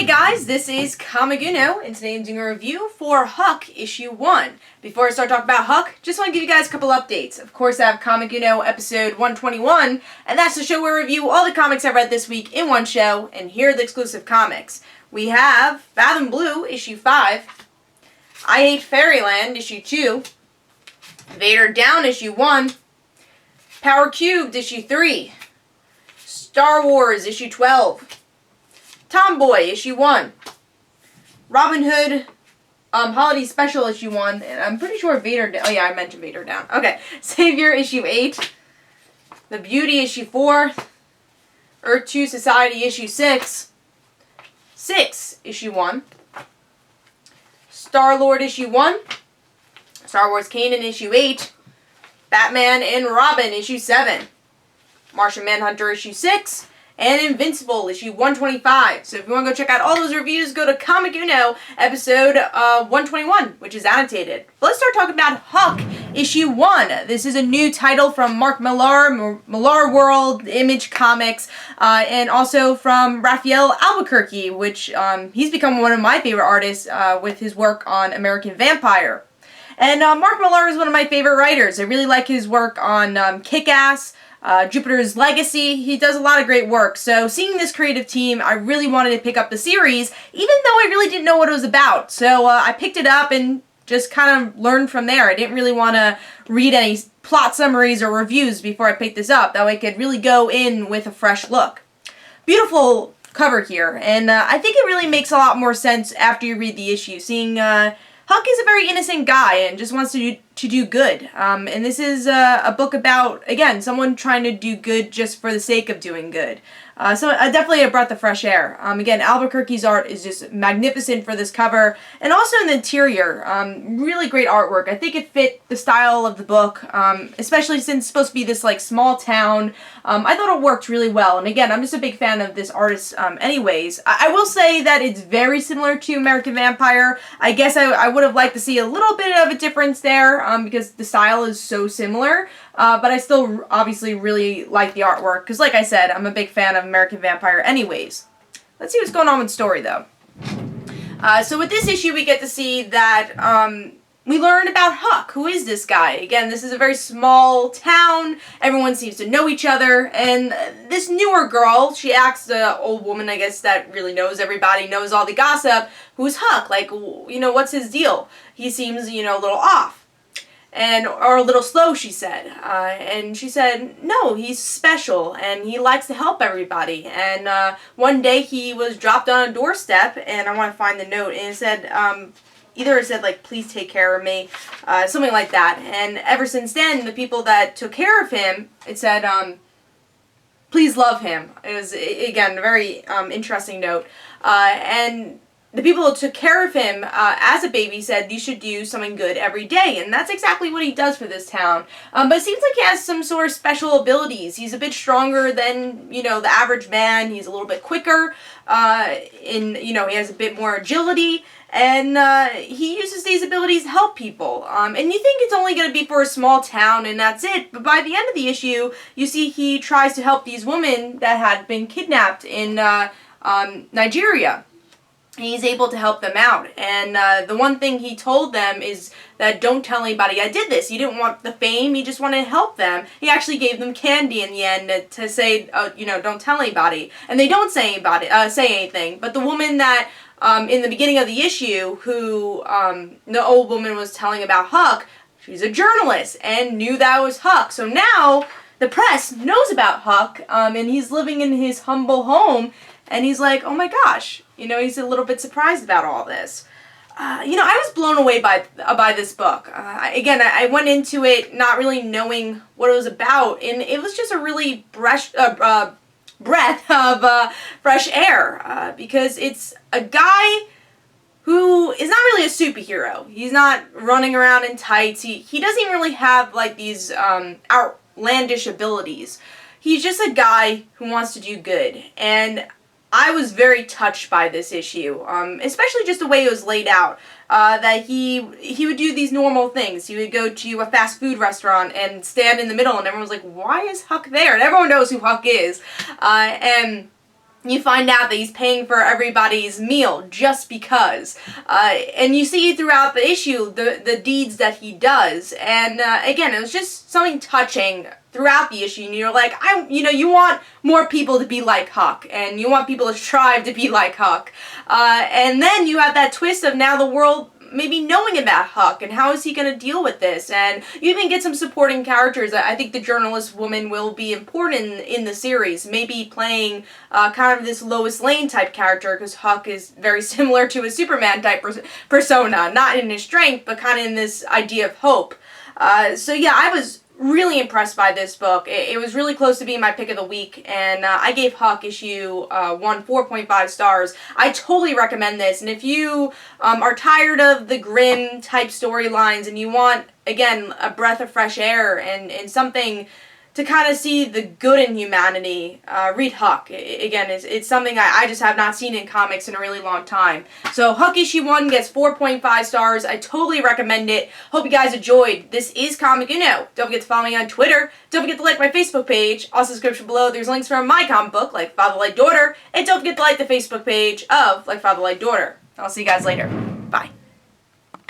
Hey guys, this is Uno, and today I'm doing a review for Huck issue 1. Before I start talking about Huck, just want to give you guys a couple updates. Of course, I have Uno episode 121, and that's the show where I review all the comics I've read this week in one show, and here are the exclusive comics. We have Fathom Blue issue 5, I Hate Fairyland issue 2, Vader Down issue 1, Power Cubed issue 3, Star Wars issue 12, Tomboy issue 1, Robin Hood Holiday Special issue 1, and I'm pretty sure Vader Down. Oh yeah, I mentioned Vader Down. Okay, Savior issue 8, The Beauty issue 4, Earth 2 Society issue 6, issue 1, Star-Lord issue 1, Star Wars Kanan issue 8, Batman and Robin issue 7, Martian Manhunter issue 6, and Invincible issue 125. So if you want to go check out all those reviews, go to Uno episode 121, which is annotated. But let's start talking about Huck issue 1. This is a new title from Mark Millar, Millar World, Image Comics, and also from Raphael Albuquerque, which he's become one of my favorite artists with his work on American Vampire. And Mark Millar is one of my favorite writers. I really like his work on Kick-Ass, Jupiter's Legacy. He does a lot of great work. So seeing this creative team, I really wanted to pick up the series, even though I really didn't know what it was about. So I picked it up and just kind of learned from there. I didn't really want to read any plot summaries or reviews before I picked this up. That way I could really go in with a fresh look. Beautiful cover here, and I think it really makes a lot more sense after you read the issue, seeing Huck is a very innocent guy and just wants to do good. And this is a book about, again, someone trying to do good just for the sake of doing good. So definitely a breath of fresh air. Again, Albuquerque's art is just magnificent for this cover. And also in the interior, really great artwork. I think it fit the style of the book, especially since it's supposed to be this like small town. I thought it worked really well. And again, I'm just a big fan of this artist anyways. I will say that it's very similar to American Vampire. I guess I would have liked to see a little bit of a difference there because the style is so similar. But I still obviously really like the artwork because, like I said, I'm a big fan of American Vampire anyways. Let's see what's going on with the story, though. So with this issue, we get to see that we learn about Huck. Who is this guy? Again, this is a very small town. Everyone seems to know each other. And this newer girl, she acts the old woman, I guess, that really knows everybody, knows all the gossip. Who's Huck? Like, you know, what's his deal? He seems, you know, a little off. Or a little slow, she said. And she said, no, he's special, and he likes to help everybody. And one day he was dropped on a doorstep, and I want to find the note, and it said, either it said, like, please take care of me, something like that. And ever since then, the people that took care of him, it said, please love him. It was, again, a very interesting note. And the people who took care of him as a baby said you should do something good every day, and that's exactly what he does for this town. But it seems like he has some sort of special abilities. He's a bit stronger than, you know, the average man. He's a little bit quicker. You know, he has a bit more agility, and he uses these abilities to help people. And you think it's only going to be for a small town, and that's it. But by the end of the issue, you see he tries to help these women that had been kidnapped in Nigeria. He's able to help them out, and the one thing he told them is that don't tell anybody I did this. He didn't want the fame, he just wanted to help them. He actually gave them candy in the end to say, you know, don't tell anybody. And they don't say anything, but the woman that, in the beginning of the issue, who the old woman was telling about Huck, she's a journalist and knew that was Huck. So now the press knows about Huck, and he's living in his humble home, and he's like, oh my gosh, you know, he's a little bit surprised about all this. You know, I was blown away by this book. Again, I went into it not really knowing what it was about, and it was just a really breath of fresh air, because it's a guy who is not really a superhero. He's not running around in tights. He doesn't really have, like, these outlandish abilities. He's just a guy who wants to do good, and I was very touched by this issue, especially just the way it was laid out. That he would do these normal things. He would go to a fast food restaurant and stand in the middle, and everyone was like, why is Huck there? And everyone knows who Huck is. And you find out that he's paying for everybody's meal just because. And you see throughout the issue the deeds that he does. And again, it was just something touching throughout the issue. And you're like, you want more people to be like Huck. And you want people to strive to be like Huck. And then you have that twist of now the world maybe knowing about Huck and how is he going to deal with this, and you even get some supporting characters. I think the journalist woman will be important in the series, maybe playing kind of this Lois Lane type character, because Huck is very similar to a Superman type persona, not in his strength, but kind of in this idea of hope. So yeah, I was really impressed by this book. It was really close to being my pick of the week, and I gave Huck issue 1 4.5 stars. I totally recommend this, and if you are tired of the grim type storylines and you want, again, a breath of fresh air and something to kind of see the good in humanity, read Huck. Again, it's something I just have not seen in comics in a really long time. So Huck issue 1 gets 4.5 stars. I totally recommend it. Hope you guys enjoyed. This is Comic Uno. Don't forget to follow me on Twitter. Don't forget to like my Facebook page. Also, description below, there's links for my comic book, Like Father Like Daughter. And don't forget to like the Facebook page of Like Father Like Daughter. I'll see you guys later.